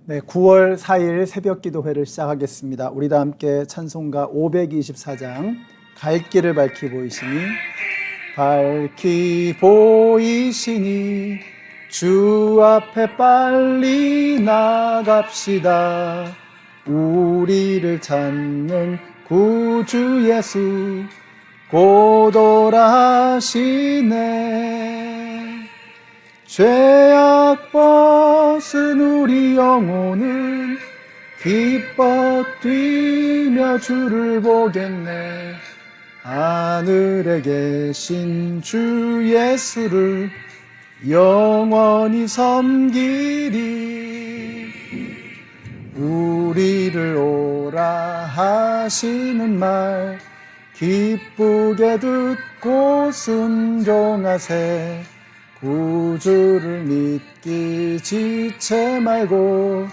네, 9월 4일 새벽 기도회를 시작하겠습니다. 우리 다 함께 찬송가 524장 갈 길을 밝히 보이시니 밝히 보이시니 주 앞에 빨리 나갑시다. 우리를 찾는 구주 예수 곧 오라 하시네. 죄악 벗은 우리 영혼은 기뻐 뛰며 주를 보겠네. 하늘에 계신 주 예수를 영원히 섬기리. 우리를 오라 하시는 말 기쁘게 듣고 순종하세. 구주를 믿기 지체 말고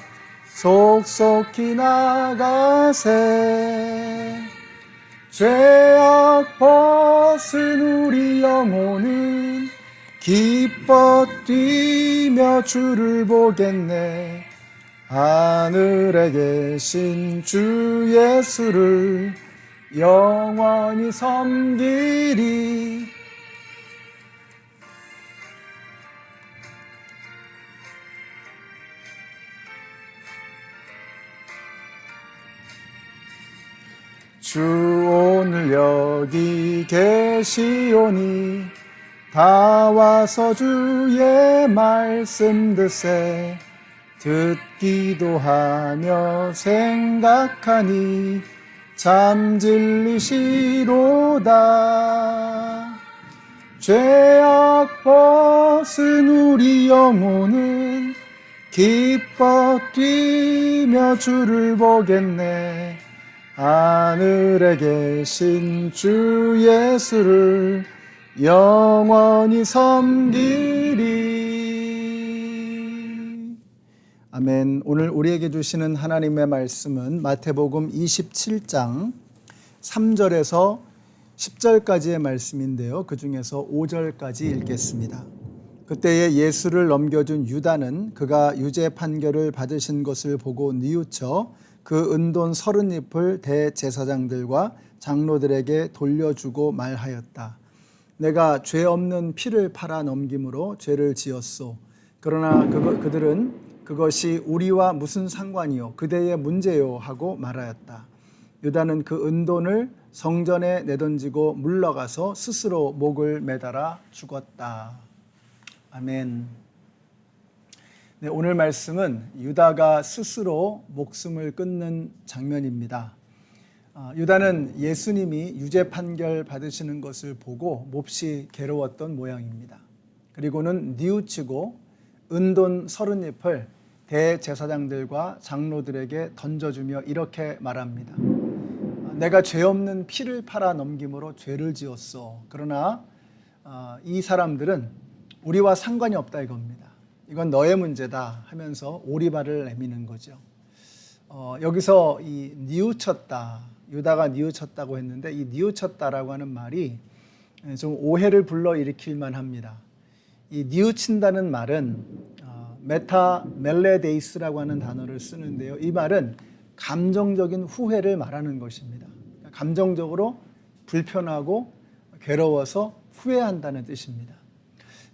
속속히 나가세. 죄악 벗은 우리 영혼은 기뻐 뛰며 주를 보겠네. 하늘에 계신 주 예수를 영원히 섬기리. 주 오늘 여기 계시오니 다 와서 주의 말씀 듣세. 듣기도 하며 생각하니 참 진리시로다. 죄악 벗은 우리 영혼은 기뻐 뛰며 주를 보겠네. 하늘에 계신 주 예수를 영원히 섬기리. 아멘. 오늘 우리에게 주시는 하나님의 말씀은 마태복음 27장 3절에서 10절까지의 말씀인데요, 그 중에서 5절까지 읽겠습니다. 그때에 예수를 넘겨준 유다는 그가 유죄 판결을 받으신 것을 보고 뉘우쳐 그 은돈 30잎을 대제사장들과 장로들에게 돌려주고 말하였다. 내가 죄 없는 피를 팔아 넘김으로 죄를 지었소. 그러나 그들은 그것이 우리와 무슨 상관이요, 그대의 문제요 하고 말하였다. 유다는 그 은돈을 성전에 내던지고 물러가서 스스로 목을 매달아 죽었다. 아멘. 네, 오늘 말씀은 유다가 스스로 목숨을 끊는 장면입니다. 유다는 예수님이 유죄 판결 받으시는 것을 보고 몹시 괴로웠던 모양입니다. 그리고는 뉘우치고 은돈 30잎을 대제사장들과 장로들에게 던져주며 이렇게 말합니다. 내가 죄 없는 피를 팔아 넘김으로 죄를 지었소. 그러나 이 사람들은 우리와 상관이 없다 이겁니다. 이건 너의 문제다 하면서 오리발을 내미는 거죠. 여기서 이 뉘우쳤다, 유다가 뉘우쳤다고 했는데 이 뉘우쳤다라고 하는 말이 좀 오해를 불러일으킬 만합니다. 이 뉘우친다는 말은 메타멜레데이스라고 하는 단어를 쓰는데요, 이 말은 감정적인 후회를 말하는 것입니다. 감정적으로 불편하고 괴로워서 후회한다는 뜻입니다.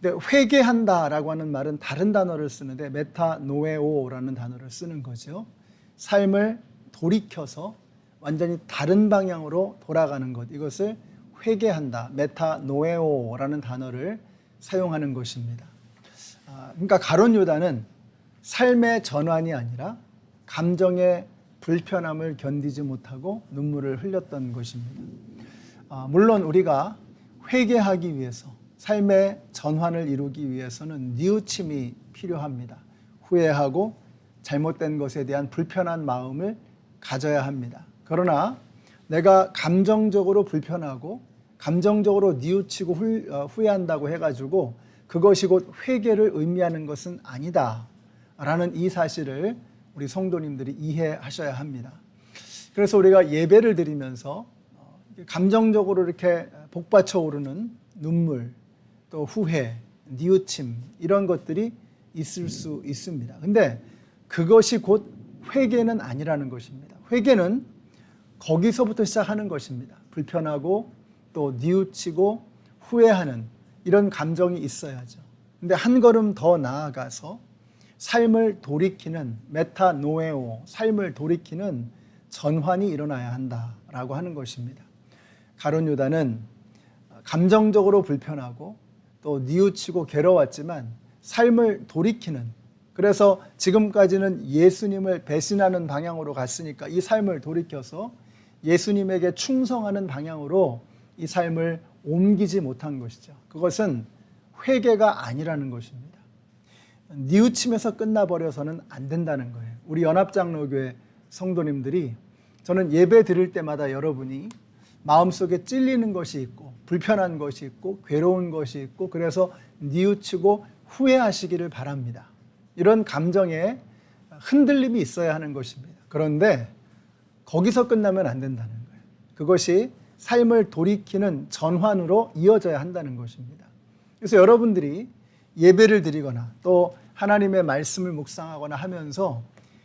근데 회개한다라고 하는 말은 다른 단어를 쓰는데 메타노에오라는 단어를 쓰는 거죠. 삶을 돌이켜서 완전히 다른 방향으로 돌아가는 것, 이것을 회개한다, 메타노에오라는 단어를 사용하는 것입니다. 그러니까 가룟 유다는 삶의 전환이 아니라 감정의 불편함을 견디지 못하고 눈물을 흘렸던 것입니다. 물론 우리가 회개하기 위해서, 삶의 전환을 이루기 위해서는 뉘우침이 필요합니다. 후회하고 잘못된 것에 대한 불편한 마음을 가져야 합니다. 그러나 내가 감정적으로 불편하고 감정적으로 뉘우치고 후회한다고 해가지고 그것이 곧 회개를 의미하는 것은 아니다 라는 이 사실을 우리 성도님들이 이해하셔야 합니다. 그래서 우리가 예배를 드리면서 감정적으로 이렇게 복받쳐 오르는 눈물, 또 후회, 뉘우침, 이런 것들이 있을 수 있습니다. 근데 그것이 곧 회개는 아니라는 것입니다. 회개는 거기서부터 시작하는 것입니다. 불편하고 또 뉘우치고 후회하는 이런 감정이 있어야죠. 근데 한 걸음 더 나아가서 삶을 돌이키는 메타노에오, 삶을 돌이키는 전환이 일어나야 한다라고 하는 것입니다. 가룟 유다는 감정적으로 불편하고 또 뉘우치고 괴로웠지만 삶을 돌이키는, 그래서 지금까지는 예수님을 배신하는 방향으로 갔으니까 이 삶을 돌이켜서 예수님에게 충성하는 방향으로 이 삶을 옮기지 못한 것이죠. 그것은 회개가 아니라는 것입니다. 뉘우침에서 끝나버려서는 안 된다는 거예요. 우리 연합장로교회 성도님들이, 저는 예배 드릴 때마다 여러분이 마음속에 찔리는 것이 있고 불편한 것이 있고 괴로운 것이 있고 그래서 뉘우치고 후회하시기를 바랍니다. 이런 감정에 흔들림이 있어야 하는 것입니다. 그런데 거기서 끝나면 안 된다는 거예요. 그것이 삶을 돌이키는 전환으로 이어져야 한다는 것입니다. 그래서 여러분들이 예배를 드리거나 또 하나님의 말씀을 묵상하거나 하면서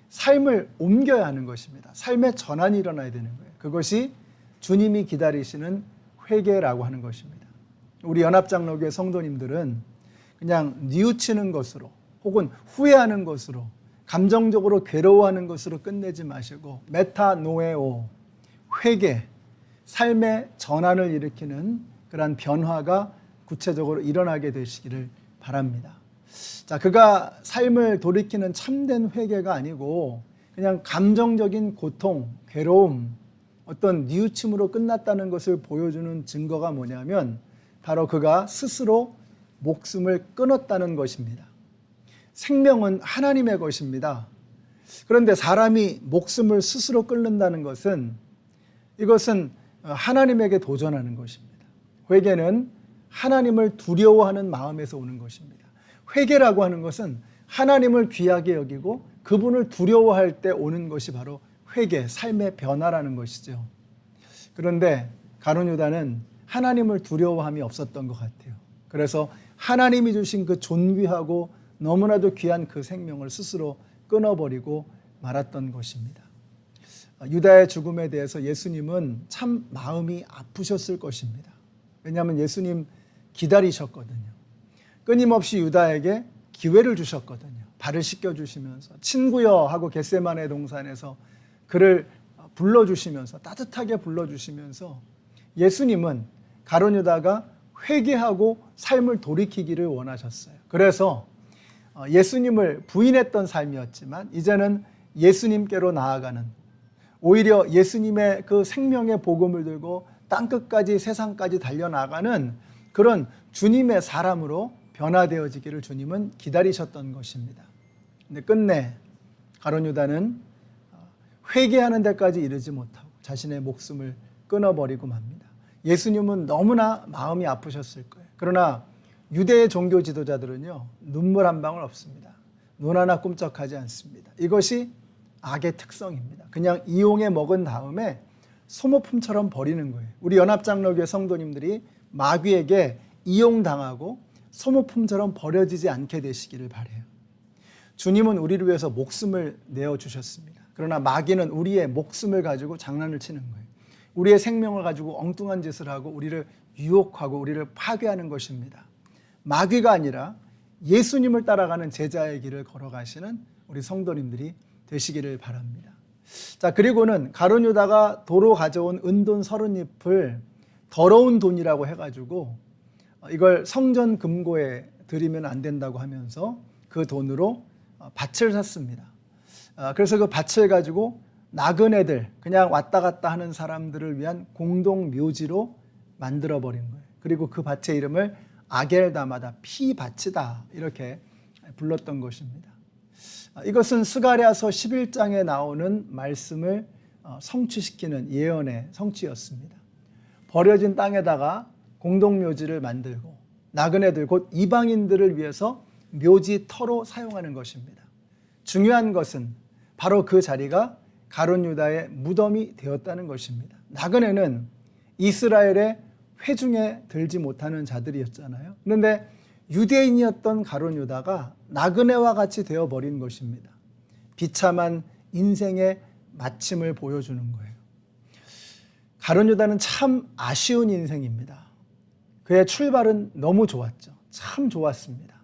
삶을 옮겨야 하는 것입니다. 삶의 전환이 일어나야 되는 거예요. 그것이 주님이 기다리시는 회개라고 하는 것입니다. 우리 연합장로교회 성도님들은 그냥 뉘우치는 것으로 혹은 후회하는 것으로 감정적으로 괴로워하는 것으로 끝내지 마시고 메타노에오, 회개, 삶의 전환을 일으키는 그러한 변화가 구체적으로 일어나게 되시기를 바랍니다. 자, 그가 삶을 돌이키는 참된 회개가 아니고 그냥 감정적인 고통, 괴로움, 어떤 뉘우침으로 끝났다는 것을 보여주는 증거가 뭐냐면 바로 그가 스스로 목숨을 끊었다는 것입니다. 생명은 하나님의 것입니다. 그런데 사람이 목숨을 스스로 끊는다는 것은 이것은 하나님에게 도전하는 것입니다. 회개는 하나님을 두려워하는 마음에서 오는 것입니다. 회개라고 하는 것은 하나님을 귀하게 여기고 그분을 두려워할 때 오는 것이 바로 회개, 삶의 변화라는 것이죠. 그런데 가룟 유다는 하나님을 두려워함이 없었던 것 같아요. 그래서 하나님이 주신 그 존귀하고 너무나도 귀한 그 생명을 스스로 끊어버리고 말았던 것입니다. 유다의 죽음에 대해서 예수님은 참 마음이 아프셨을 것입니다. 왜냐하면 예수님 기다리셨거든요. 끊임없이 유다에게 기회를 주셨거든요. 발을 씻겨주시면서 친구여 하고 겟세마네 동산에서 그를 불러주시면서 따뜻하게 불러주시면서 예수님은 가룟 유다가 회개하고 삶을 돌이키기를 원하셨어요. 그래서 예수님을 부인했던 삶이었지만 이제는 예수님께로 나아가는, 오히려 예수님의 그 생명의 복음을 들고 땅끝까지 세상까지 달려나가는 그런 주님의 사람으로 변화되어지기를 주님은 기다리셨던 것입니다. 근데 끝내 가룟 유다는 회개하는 데까지 이르지 못하고 자신의 목숨을 끊어버리고 맙니다. 예수님은 너무나 마음이 아프셨을 거예요. 그러나 유대의 종교 지도자들은요, 눈물 한 방울 없습니다. 눈 하나 꿈쩍하지 않습니다. 이것이 악의 특성입니다. 그냥 이용해 먹은 다음에 소모품처럼 버리는 거예요. 우리 연합장로교회 성도님들이 마귀에게 이용당하고 소모품처럼 버려지지 않게 되시기를 바라요. 주님은 우리를 위해서 목숨을 내어주셨습니다. 그러나 마귀는 우리의 목숨을 가지고 장난을 치는 거예요. 우리의 생명을 가지고 엉뚱한 짓을 하고 우리를 유혹하고 우리를 파괴하는 것입니다. 마귀가 아니라 예수님을 따라가는 제자의 길을 걸어가시는 우리 성도님들이 되시기를 바랍니다. 자, 그리고는 가룟 유다가 도로 가져온 은돈 30잎을 더러운 돈이라고 해가지고 이걸 성전 금고에 드리면 안 된다고 하면서 그 돈으로 밭을 샀습니다. 그래서 그 밭을 가지고 나그네들, 그냥 왔다 갔다 하는 사람들을 위한 공동 묘지로 만들어버린 거예요. 그리고 그 밭의 이름을 아겔다마다, 피밭이다, 이렇게 불렀던 것입니다. 이것은 스가랴서 11장에 나오는 말씀을 성취시키는 예언의 성취였습니다. 버려진 땅에다가 공동묘지를 만들고 나그네들, 곧 이방인들을 위해서 묘지 터로 사용하는 것입니다. 중요한 것은 바로 그 자리가 가룟 유다의 무덤이 되었다는 것입니다. 나그네는 이스라엘의 회중에 들지 못하는 자들이었잖아요. 그런데 유대인이었던 가룟 유다가 나그네와 같이 되어버린 것입니다. 비참한 인생의 마침을 보여주는 거예요. 가룟 유다는 참 아쉬운 인생입니다. 그의 출발은 너무 좋았죠. 참 좋았습니다.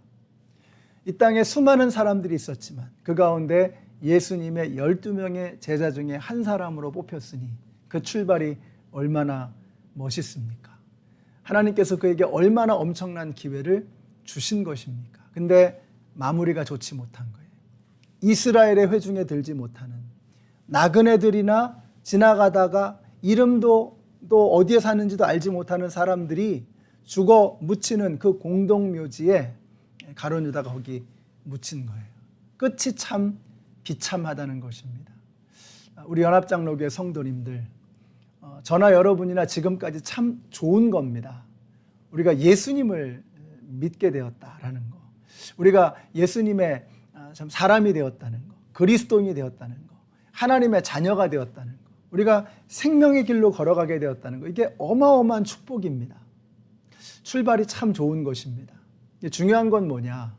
이 땅에 수많은 사람들이 있었지만 그 가운데 예수님의 12명의 제자 중에 한 사람으로 뽑혔으니 그 출발이 얼마나 멋있습니까? 하나님께서 그에게 얼마나 엄청난 기회를 주신 것입니까? 근데 마무리가 좋지 못한 거예요. 이스라엘의 회중에 들지 못하는 나그네들이나 지나가다가 이름도 또 어디에 사는지도 알지 못하는 사람들이 죽어 묻히는 그 공동묘지에 가룟 유다가 거기 묻힌 거예요. 끝이 참 비참하다는 것입니다. 우리 연합장로교회 성도님들, 저나 여러분이나 지금까지 참 좋은 겁니다. 우리가 예수님을 믿게 되었다라는 거, 우리가 예수님의 참 사람이 되었다는 거, 그리스도인이 되었다는 거, 하나님의 자녀가 되었다는 거, 우리가 생명의 길로 걸어가게 되었다는 거, 이게 어마어마한 축복입니다. 출발이 참 좋은 것입니다. 중요한 건 뭐냐?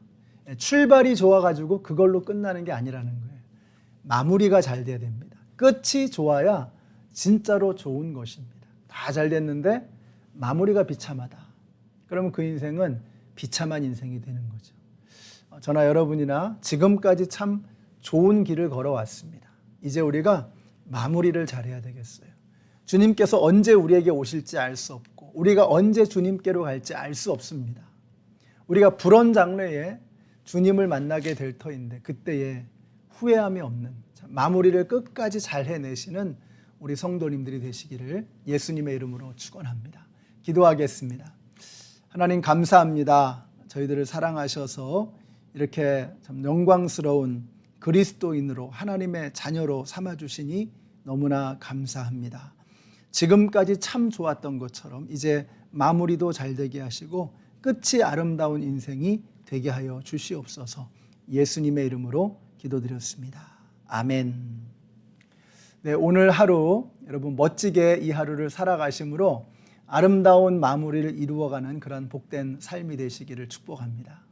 출발이 좋아가지고 그걸로 끝나는 게 아니라는 거예요. 마무리가 잘 돼야 됩니다. 끝이 좋아야 진짜로 좋은 것입니다. 다 잘 됐는데 마무리가 비참하다. 그러면 그 인생은 비참한 인생이 되는 거죠. 저나 여러분이나 지금까지 참 좋은 길을 걸어왔습니다. 이제 우리가 마무리를 잘해야 되겠어요. 주님께서 언제 우리에게 오실지 알 수 없고 우리가 언제 주님께로 갈지 알 수 없습니다. 우리가 불언 장래에 주님을 만나게 될 터인데 그때에 후회함이 없는 마무리를 끝까지 잘 해내시는 우리 성도님들이 되시기를 예수님의 이름으로 축원합니다. 기도하겠습니다. 하나님 감사합니다. 저희들을 사랑하셔서 이렇게 참 영광스러운 그리스도인으로 하나님의 자녀로 삼아주시니 너무나 감사합니다. 지금까지 참 좋았던 것처럼 이제 마무리도 잘 되게 하시고 끝이 아름다운 인생이 되게 하여 주시옵소서. 예수님의 이름으로 기도드렸습니다. 아멘. 네, 오늘 하루 여러분 멋지게 이 하루를 살아가심으로 아름다운 마무리를 이루어가는 그런 복된 삶이 되시기를 축복합니다.